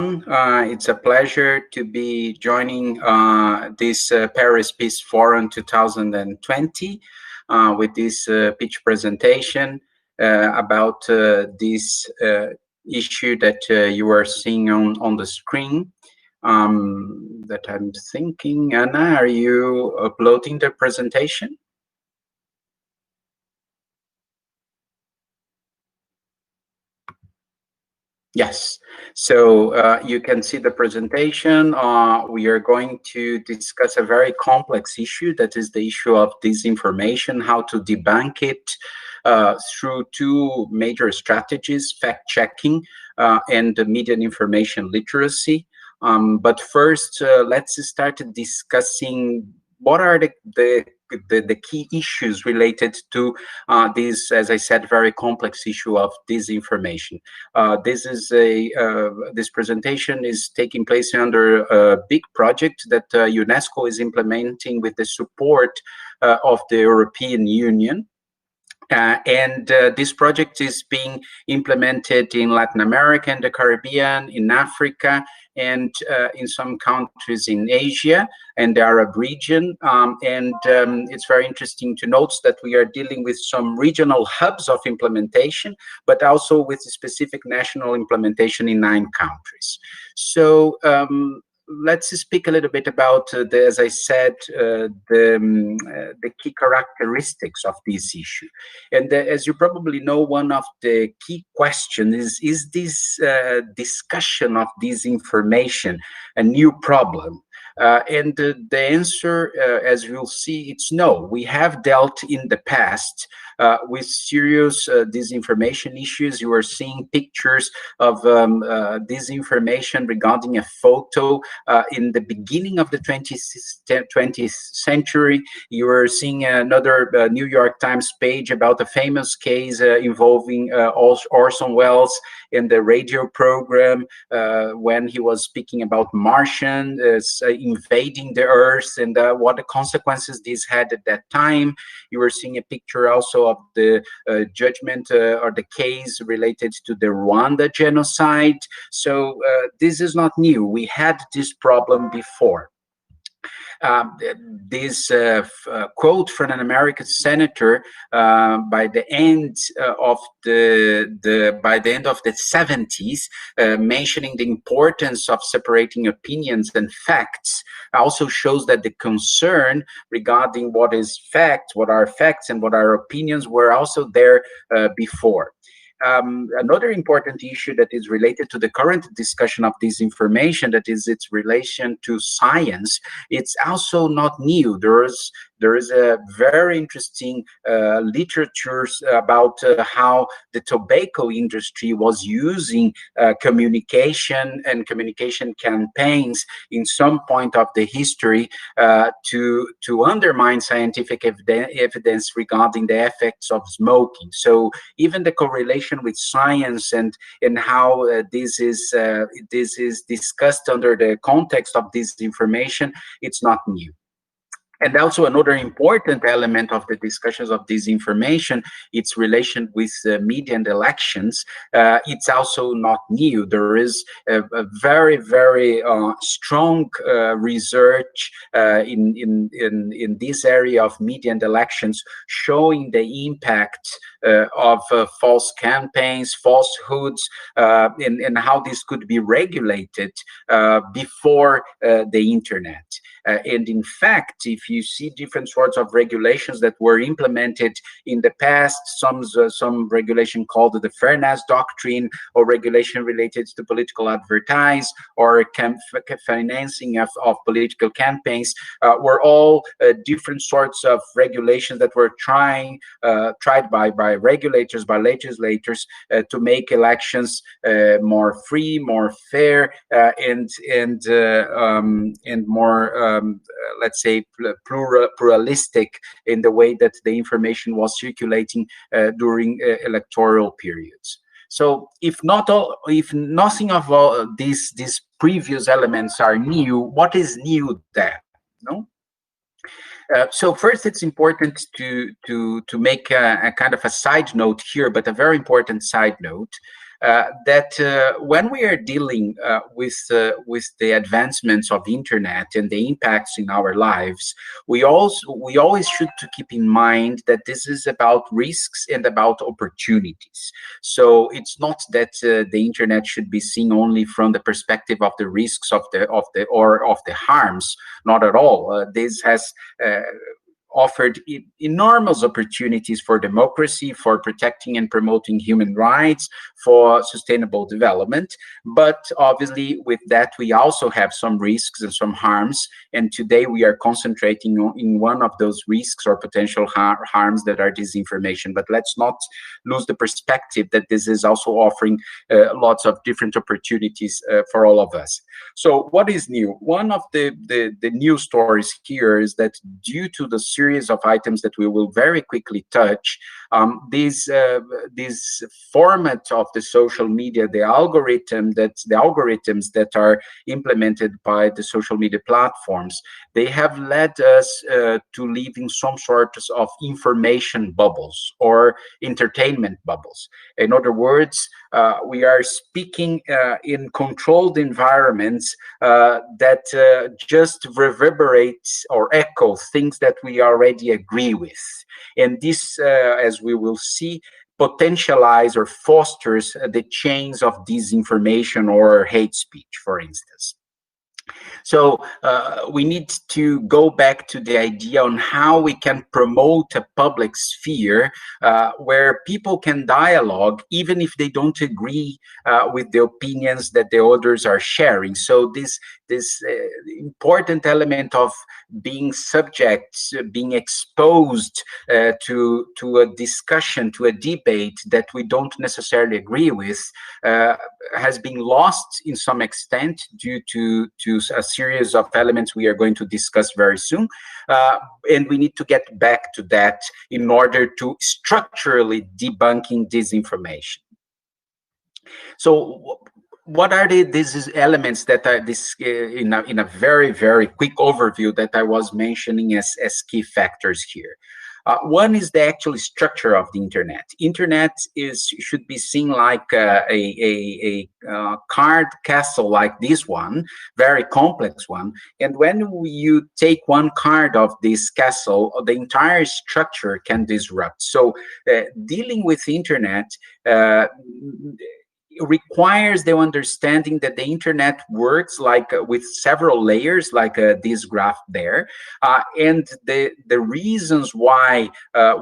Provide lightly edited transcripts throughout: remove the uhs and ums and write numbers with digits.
It's a pleasure to be joining this Paris Peace Forum 2020 with this pitch presentation about this issue that you are seeing on the screen. That I'm thinking. Anna, are you uploading the presentation? Yes, so you can see the presentation. We are going to discuss a very complex issue, that is the issue of disinformation, how to debunk it through two major strategies, fact-checking and media and information literacy. But first, let's start discussing what are the key issues related to this, as I said, very complex issue of disinformation. This presentation is taking place under a big project that UNESCO is implementing with the support of the European Union. This project is being implemented in Latin America and the Caribbean, in Africa, and in some countries in Asia and the Arab region. It's very interesting to note that we are dealing with some regional hubs of implementation, but also with specific national implementation in 9 countries. So let's speak a little bit about, as I said, the key characteristics of this issue. And as you probably know, one of the key questions is this discussion of disinformation a new problem? And the answer, as you'll see, it's no. We have dealt in the past with serious disinformation issues. You are seeing pictures of disinformation regarding a photo in the beginning of the 20th century. You are seeing another New York Times page about a famous case involving Orson Welles in the radio program when he was speaking about Martians invading the Earth and what the consequences this had at that time. You were seeing a picture also of the judgment or the case related to the Rwanda genocide. So this is not new. We had this problem before. This quote from an American senator by the end of the 70s, mentioning the importance of separating opinions and facts, also shows that the concern regarding what is fact, what are facts, and what are opinions were also there before. Another important issue that is related to the current discussion of disinformation, that is its relation to science, it's also not new. There is a very interesting literature about how the tobacco industry was using communication and communication campaigns in some point of the history to undermine scientific evidence regarding the effects of smoking. So even the correlation with science and how this is discussed under the context of disinformation, it's not new. And also another important element of the discussions of disinformation, its relation with media and elections, it's also not new. There is a very, very strong research in this area of media and elections, showing the impact of false campaigns, falsehoods, and how this could be regulated before the internet. And in fact, if you see different sorts of regulations that were implemented in the past, some regulation called the Fairness Doctrine, or regulation related to political advertise or financing of political campaigns, were all different sorts of regulations that were tried by regulators, by legislators, to make elections more free, more fair, and more let's say pluralistic in the way that the information was circulating during electoral periods. So if nothing of all these previous elements are new, what is new then? No. So first, it's important to make a kind of a side note here, but a very important side note. that when we are dealing with the advancements of internet and the impacts in our lives, we always should to keep in mind that this is about risks and about opportunities. So it's not that the internet should be seen only from the perspective of the risks of the harms. Not at all. This has offered enormous opportunities for democracy, for protecting and promoting human rights, for sustainable development. But obviously, with that, we also have some risks and some harms. And today we are concentrating in one of those risks or potential harms that are disinformation. But let's not lose the perspective that this is also offering lots of different opportunities for all of us. So what is new? One of the news stories here is that due to the series of items that we will very quickly touch, this format of the social media, the algorithms that are implemented by the social media platforms, they have led us to live in some sorts of information bubbles or entertainment bubbles. In other words, we are speaking in controlled environments that just reverberate or echo things that we already agree with. And this, as we will see, potentialize or fosters the chains of disinformation or hate speech, for instance. So we need to go back to the idea on how we can promote a public sphere where people can dialogue, even if they don't agree with the opinions that the others are sharing. So this important element of being subject, being exposed to a discussion, to a debate that we don't necessarily agree with, has been lost in some extent due to a series of elements we are going to discuss very soon. And we need to get back to that in order to structurally debunking disinformation. So what are these elements that are in a very, very quick overview that I was mentioning as key factors here? One is the actual structure of the internet. Internet should be seen like a card castle like this one, very complex one. And when you take one card of this castle, the entire structure can disrupt. So dealing with internet requires the understanding that the internet works like with several layers, like this graph there, and the reasons why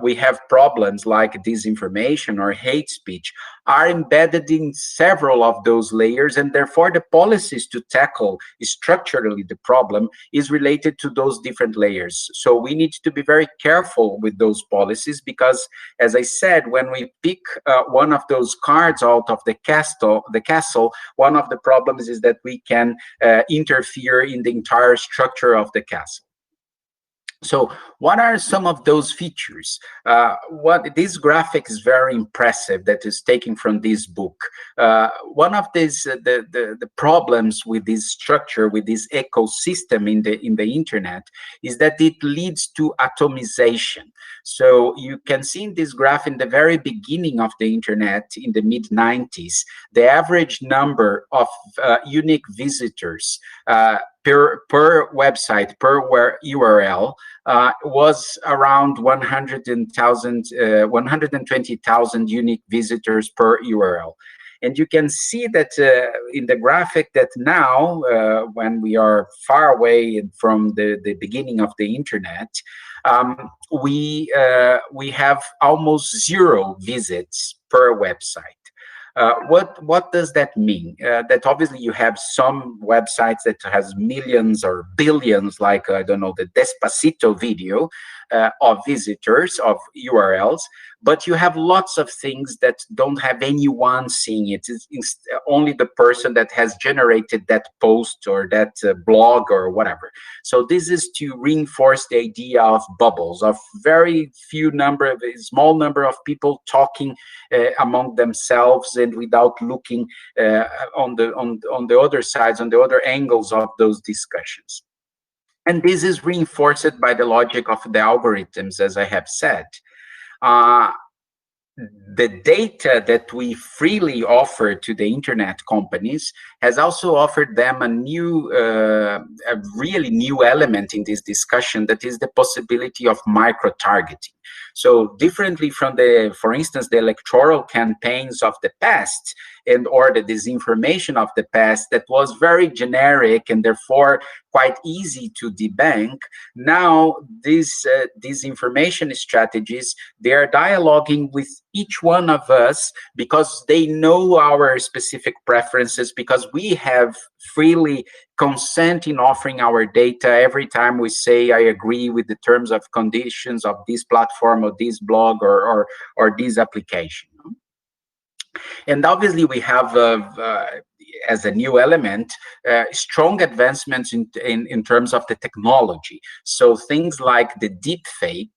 we have problems like disinformation or hate speech are embedded in several of those layers, and therefore the policies to tackle structurally the problem is related to those different layers. So we need to be very careful with those policies because, as I said, when we pick one of those cards out of the castle, one of the problems is that we can interfere in the entire structure of the castle. So what are some of those features? What this graphic is very impressive that is taken from this book. One of these the problems with this structure, with this ecosystem in the internet, is that it leads to atomization. So you can see in this graph in the very beginning of the internet in the mid-90s, the average number of unique visitors per website, per URL, was around 120,000 unique visitors per URL. And you can see that in the graphic that now, when we are far away from the beginning of the internet, we have almost 0 visits per website. What does that mean? That obviously you have some websites that has millions or billions, like, I don't know, the Despacito video of visitors, of URLs, but you have lots of things that don't have anyone seeing it. It's only the person that has generated that post or that blog or whatever. So this is to reinforce the idea of bubbles, of very small number of people talking among themselves and without looking on the other sides, on the other angles of those discussions. And this is reinforced by the logic of the algorithms, as I have said. the data that we freely offer to the internet companies has also offered them a really new element in this discussion, that is the possibility of micro-targeting. So differently from for instance, the electoral campaigns of the past or the disinformation of the past that was very generic and therefore quite easy to debunk, now these disinformation strategies, they are dialoguing with each one of us because they know our specific preferences, because we have freely consent in offering our data every time we say I agree with the terms of conditions of this platform or this blog or this application. And obviously we have as a new element, strong advancements in terms of the technology. So things like the Deepfake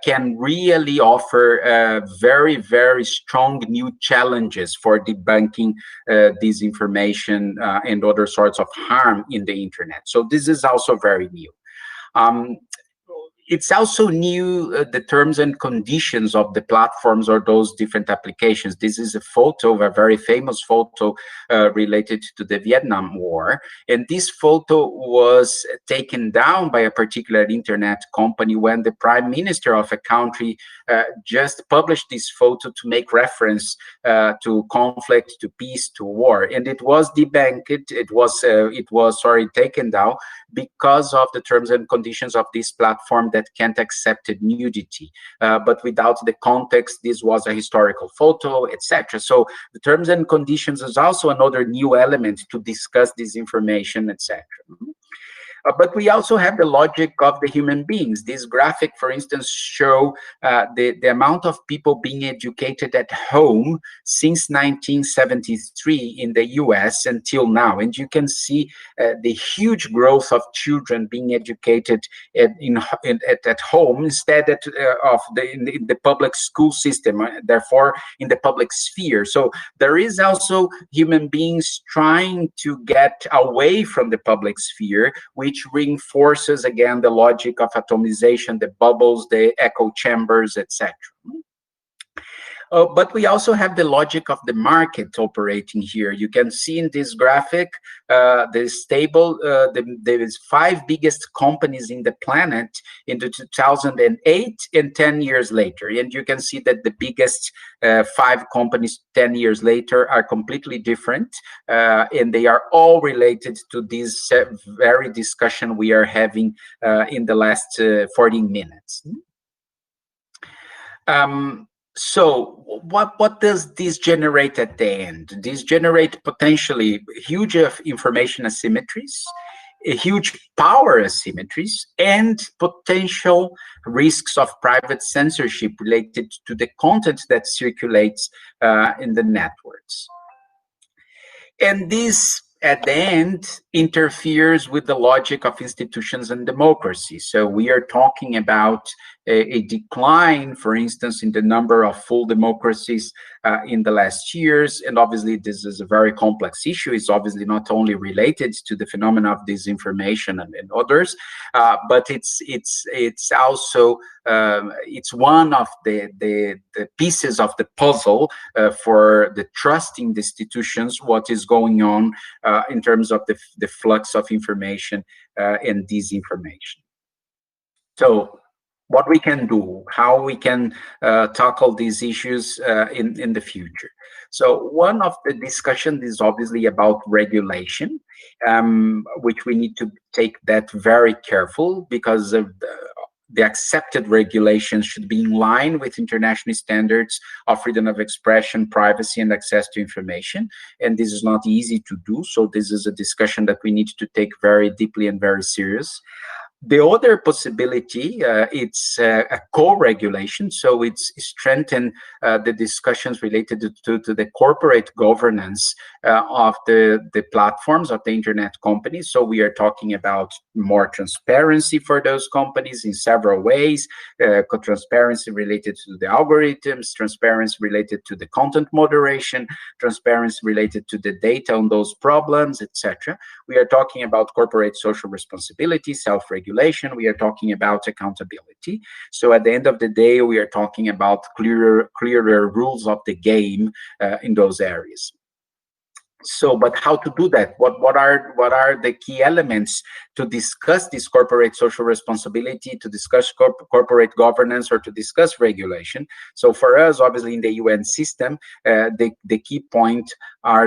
can really offer very, very strong new challenges for debunking disinformation and other sorts of harm in the internet. So this is also very new. It's also new, the terms and conditions of the platforms or those different applications. This is a photo, a very famous photo related to the Vietnam War. And this photo was taken down by a particular internet company when the prime minister of a country just published this photo to make reference to conflict, to peace, to war. And it was debunked, it was taken down because of the terms and conditions of this platform that can't accept nudity. But without the context, this was a historical photo, etc. So the terms and conditions is also another new element to discuss this information, etc. But we also have the logic of the human beings. This graphic, for instance, show the amount of people being educated at home since 1973 in the US until now. And you can see the huge growth of children being educated at home instead of in the public school system, therefore in the public sphere. So there is also human beings trying to get away from the public sphere, which reinforces again the logic of atomization, the bubbles, the echo chambers, etc. But we also have the logic of the market operating here. You can see in this graphic, this table, the 5 biggest companies in the planet in the 2008 and 10 years later. And you can see that the biggest 5 companies 10 years later are completely different. And they are all related to this very discussion we are having in the last 40 minutes. So what does this generate at the end? This generate potentially huge information asymmetries, huge power asymmetries, and potential risks of private censorship related to the content that circulates in the networks. And this, at the end, interferes with the logic of institutions and democracy. So we are talking about a decline, for instance, in the number of full democracies in the last years. And obviously, this is a very complex issue. It's obviously not only related to the phenomena of disinformation and others, but it's also it's one of the pieces of the puzzle for the trust in the institutions, what is going on in terms of the flux of information and disinformation. So what we can do, how we can tackle these issues in the future. So one of the discussions is obviously about regulation, which we need to take that very careful, because of the accepted regulations should be in line with international standards of freedom of expression, privacy, and access to information. And this is not easy to do. So this is a discussion that we need to take very deeply and very serious. The other possibility, it's a co-regulation, so it's strengthen the discussions related to the corporate governance of the platforms of the internet companies. So we are talking about more transparency for those companies in several ways, transparency related to the algorithms, transparency related to the content moderation, transparency related to the data on those problems, etc. We are talking about corporate social responsibility, self-regulation, regulation, we are talking about accountability. So at the end of the day, we are talking about clearer rules of the game in those areas. So, but how to do that? What are the key elements to discuss this corporate social responsibility, to discuss corporate governance, or to discuss regulation? So, for us, obviously, in the UN system, the key point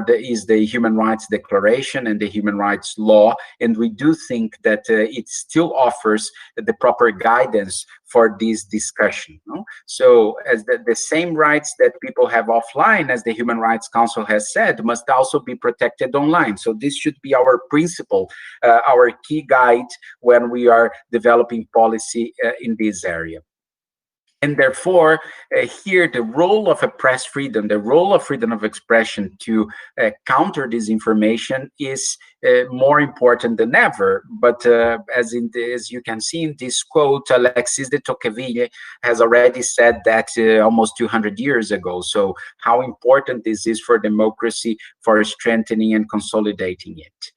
is the Human Rights Declaration and the Human Rights Law, and we do think that it still offers the proper guidance for this discussion. No? So, as the same rights that people have offline, as the Human Rights Council has said, must also be protected online. So this should be our principle, our key guide when we are developing policy in this area. And therefore, here, the role of a press freedom, the role of freedom of expression to counter disinformation is more important than ever. But as you can see in this quote, Alexis de Tocqueville has already said that almost 200 years ago. So how important this is for democracy, for strengthening and consolidating it.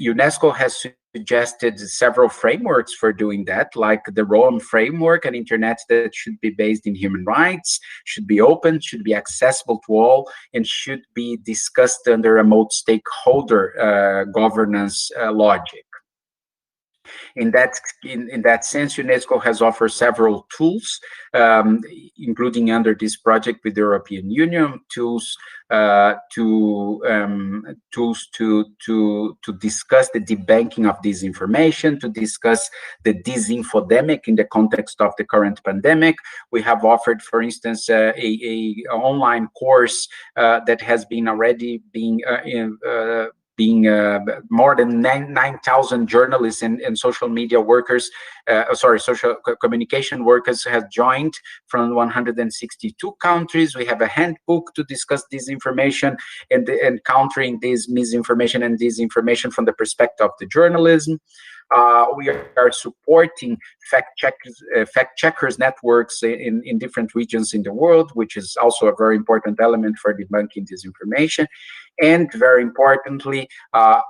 UNESCO has suggested several frameworks for doing that, like the Rome framework, an internet that should be based in human rights, should be open, should be accessible to all, and should be discussed under a multi-stakeholder governance logic. In that sense, UNESCO has offered several tools, including under this project with the European Union, tools to discuss the debunking of disinformation, to discuss the disinfodemic in the context of the current pandemic. We have offered, for instance, a online course that has been already being more than 9,000 journalists and social media workers, social communication workers have joined from 162 countries. We have a handbook to discuss disinformation and countering this misinformation and disinformation from the perspective of the journalism. We are supporting fact-checkers networks in different regions in the world, which is also a very important element for debunking disinformation. And very importantly,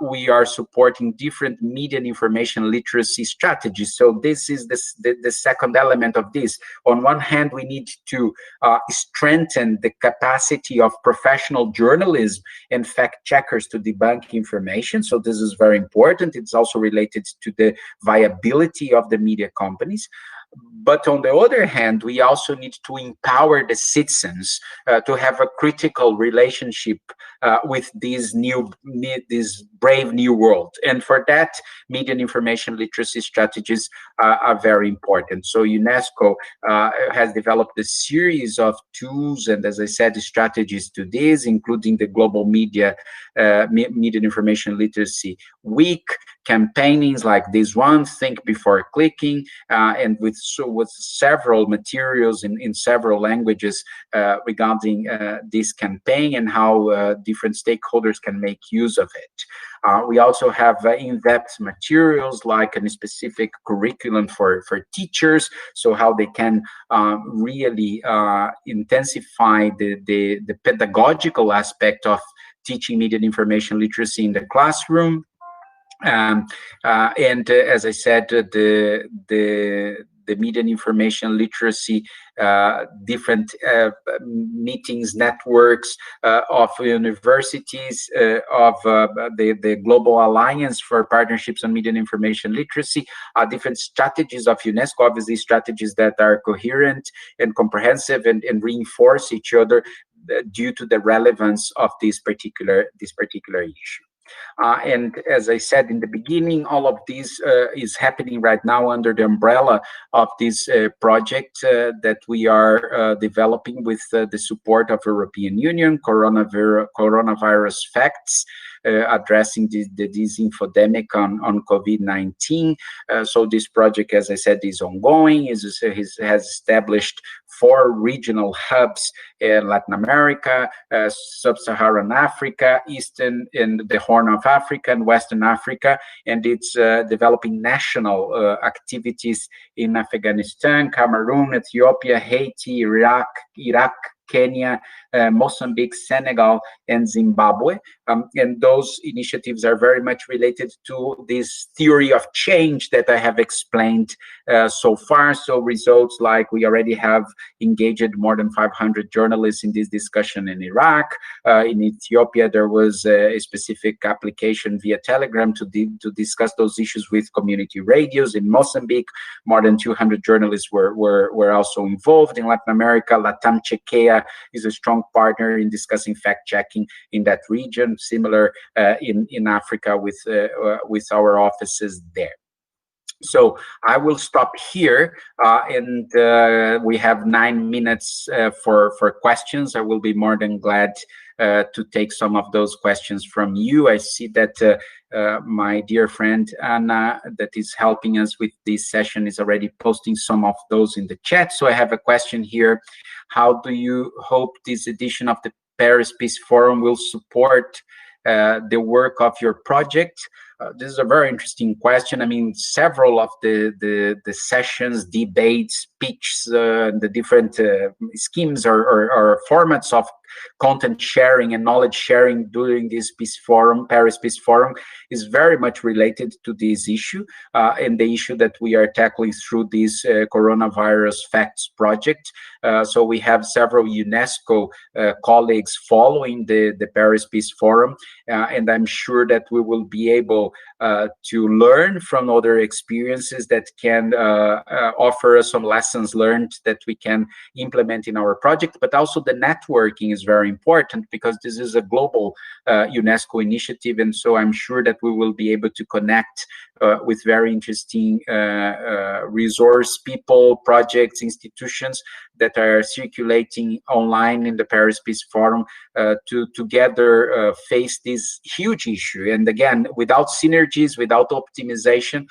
we are supporting different media and information literacy strategies. So this is the second element of this. On one hand, we need to strengthen the capacity of professional journalism and fact-checkers to debunk information. So this is very important. It's also related to the viability of the media companies. But on the other hand, we also need to empower the citizens to have a critical relationship with this brave new world. And for that, media and information literacy strategies are very important. So UNESCO has developed a series of tools and, as I said, strategies to this, including the Global Media and Information Literacy Week, campaignings like this one, Think Before Clicking, and with several materials in several languages regarding this campaign and how different stakeholders can make use of it. We also have in-depth materials like a specific curriculum for teachers, so how they can really intensify the pedagogical aspect of teaching media and information literacy in the classroom. And as I said, the media and information literacy, different meetings, networks of universities, of the Global Alliance for Partnerships on Media and Information Literacy, different strategies of UNESCO, obviously strategies that are coherent and comprehensive and reinforce each other due to the relevance of this particular issue. And as I said in the beginning, all of this is happening right now under the umbrella of this project that we are developing with the support of European Union, coronavirus facts, addressing the disinfodemic on COVID-19. So this project, as I said, is ongoing. Has established 4 regional hubs in Latin America, Sub-Saharan Africa, Eastern and the Horn of Africa, and Western Africa, and it's developing national activities in Afghanistan, Cameroon, Ethiopia, Haiti, Iraq, Kenya, Mozambique, Senegal, and Zimbabwe. And those initiatives are very much related to this theory of change that I have explained so far. So results like we already have engaged more than 500 journalists in this discussion in Iraq. In Ethiopia, there was a specific application via Telegram to discuss those issues with community radios. In Mozambique, more than 200 journalists were also involved. In Latin America, Latam Chequea is a strong partner in discussing fact-checking in that region, similar in Africa with our offices there. So I will stop here, and we have 9 minutes for questions. I will be more than glad to take some of those questions from you. I see that my dear friend Anna, that is helping us with this session, is already posting some of those in the chat. So I have a question here. How do you hope this edition of the Paris Peace Forum will support the work of your project? This is a very interesting question. I mean, several of the sessions, debates, speeches, the different schemes or formats of content sharing and knowledge sharing during this Peace Forum, Paris Peace Forum, is very much related to this issue and the issue that we are tackling through this coronavirus facts project. So we have several UNESCO colleagues following the Paris Peace Forum, and I'm sure that we will be able to learn from other experiences that can offer us some lessons learned that we can implement in our project. But also the networking is very important, because this is a global UNESCO initiative, and so I'm sure that we will be able to connect with very interesting resource people, projects, institutions that are circulating online in the Paris Peace Forum to together face this huge issue. And again, without synergies, without optimization,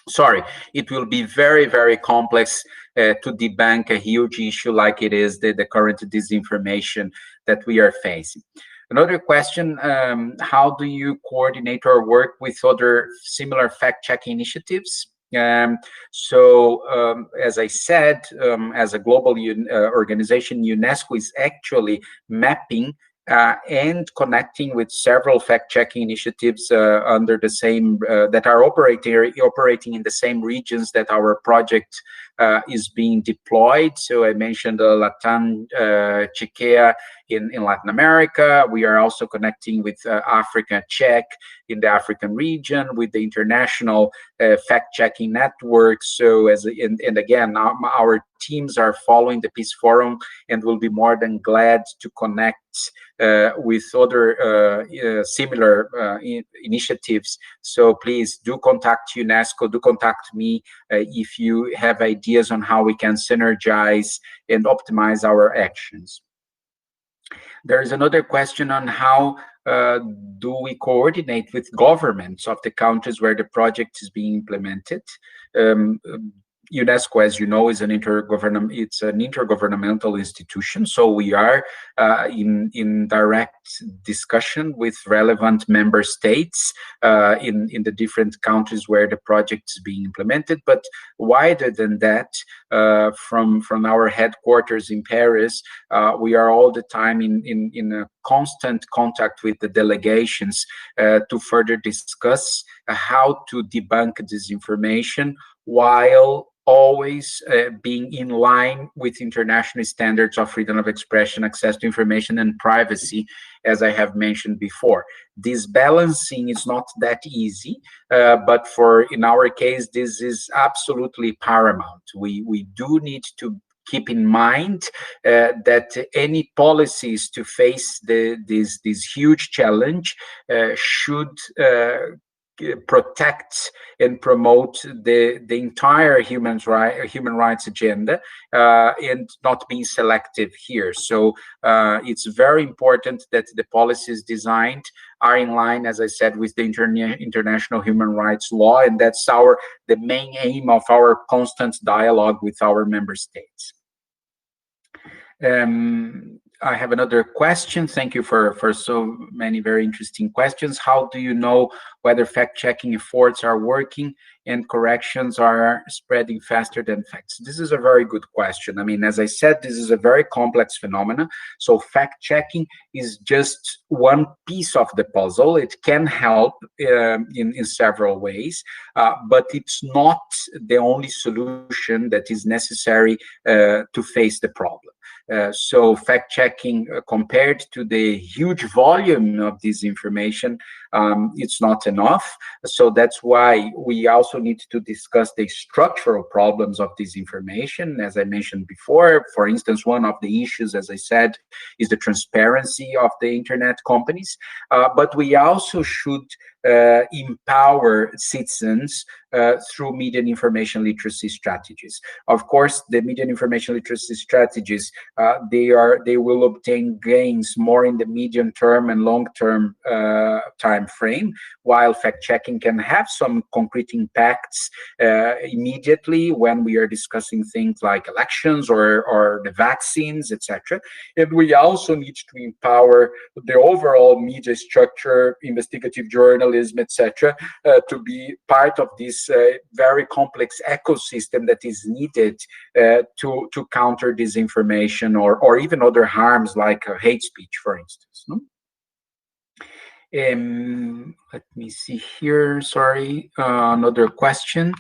sorry, it will be very, very complex to debunk a huge issue like it is the current disinformation that we are facing. Another question, how do you coordinate or work with other similar fact-checking initiatives? As I said, as a global organization, UNESCO is actually mapping and connecting with several fact-checking initiatives under the same that are operating in the same regions that our project is being deployed. So I mentioned Latam Chequea in Latin America. We are also connecting with Africa Check in the African region, with the international fact-checking network. So and again, our teams are following the Peace Forum and will be more than glad to connect with other similar initiatives. So please do contact UNESCO, do contact me if you have ideas on how we can synergize and optimize our actions. There is another question on how do we coordinate with governments of the countries where the project is being implemented. UNESCO, as you know, is an intergovernmental institution. So we are in direct discussion with relevant member states in the different countries where the project is being implemented. But wider than that, from our headquarters in Paris, we are all the time in a constant contact with the delegations to further discuss how to debunk disinformation while always being in line with international standards of freedom of expression, access to information, and privacy, as I have mentioned before. This balancing is not that easy, but in our case, this is absolutely paramount. We do need to keep in mind that any policies to face this huge challenge should protect and promote the entire human rights agenda and not being selective here. So it's very important that the policies designed are in line, as I said, with the international human rights law, and that's the main aim of our constant dialogue with our member states. I have another question. Thank you for so many very interesting questions. How do you know whether fact-checking efforts are working and corrections are spreading faster than facts? This is a very good question. I mean, as I said, this is a very complex phenomenon. So fact-checking is just one piece of the puzzle. It can help in several ways, but it's not the only solution that is necessary to face the problem. So fact checking compared to the huge volume of this information, it's not enough. So that's why we also need to discuss the structural problems of this information. As I mentioned before, for instance, one of the issues, as I said, is the transparency of the internet companies. But we also should empower citizens through media and information literacy strategies. Of course, the media and information literacy strategies, they will obtain gains more in the medium term and long term time frame, while fact checking can have some concrete impacts immediately when we are discussing things like elections or the vaccines, etc. And we also need to empower the overall media structure, investigative journalism, etc., to be part of this very complex ecosystem that is needed to counter disinformation or even other harms like hate speech, for instance. No? Let me see here. Sorry, another question.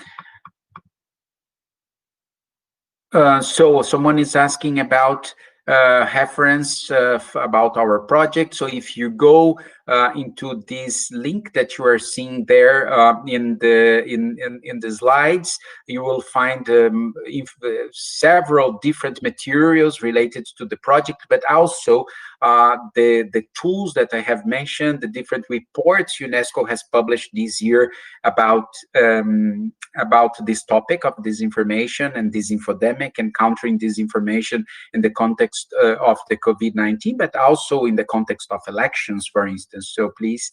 So someone is asking about reference about our project. So if you go into this link that you are seeing there in the slides, you will find several different materials related to the project, but also the tools that I have mentioned, the different reports UNESCO has published this year about this topic of disinformation and disinfodemic and countering disinformation in the context of the COVID-19, but also in the context of elections, for instance. So please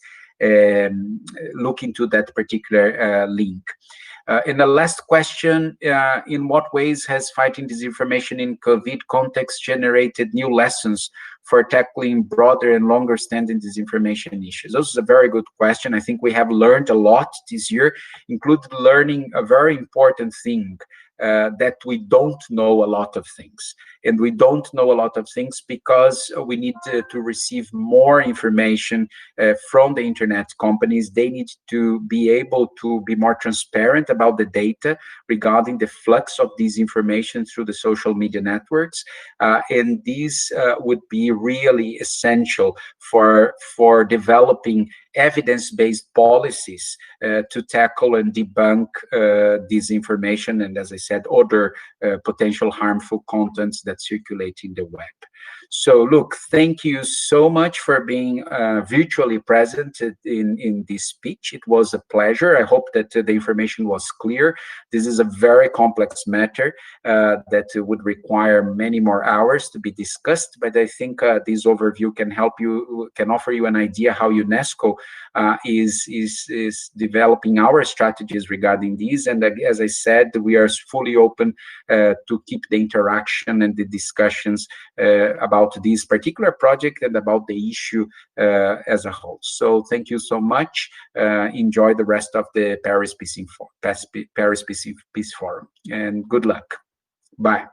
look into that particular link. And the last question, in what ways has fighting disinformation in COVID context generated new lessons for tackling broader and longer standing disinformation issues? This is a very good question. I think we have learned a lot this year, including learning a very important thing, that we don't know a lot of things. And we don't know a lot of things because we need to receive more information from the internet companies. They need to be able to be more transparent about the data regarding the flux of this information through the social media networks. And this would be really essential for developing evidence-based policies to tackle and debunk disinformation and, as I said, other potential harmful contents that circulate in the web. So look, thank you so much for being virtually present in this speech. It was a pleasure. I hope that the information was clear. This is a very complex matter that would require many more hours to be discussed, but I think this overview can help you, can offer you an idea how UNESCO is developing our strategies regarding these. And as I said, we are fully open to keep the interaction and the discussions about this particular project and about the issue as a whole. So thank you so much. Enjoy the rest of the Paris Peace Forum, and good luck. Bye.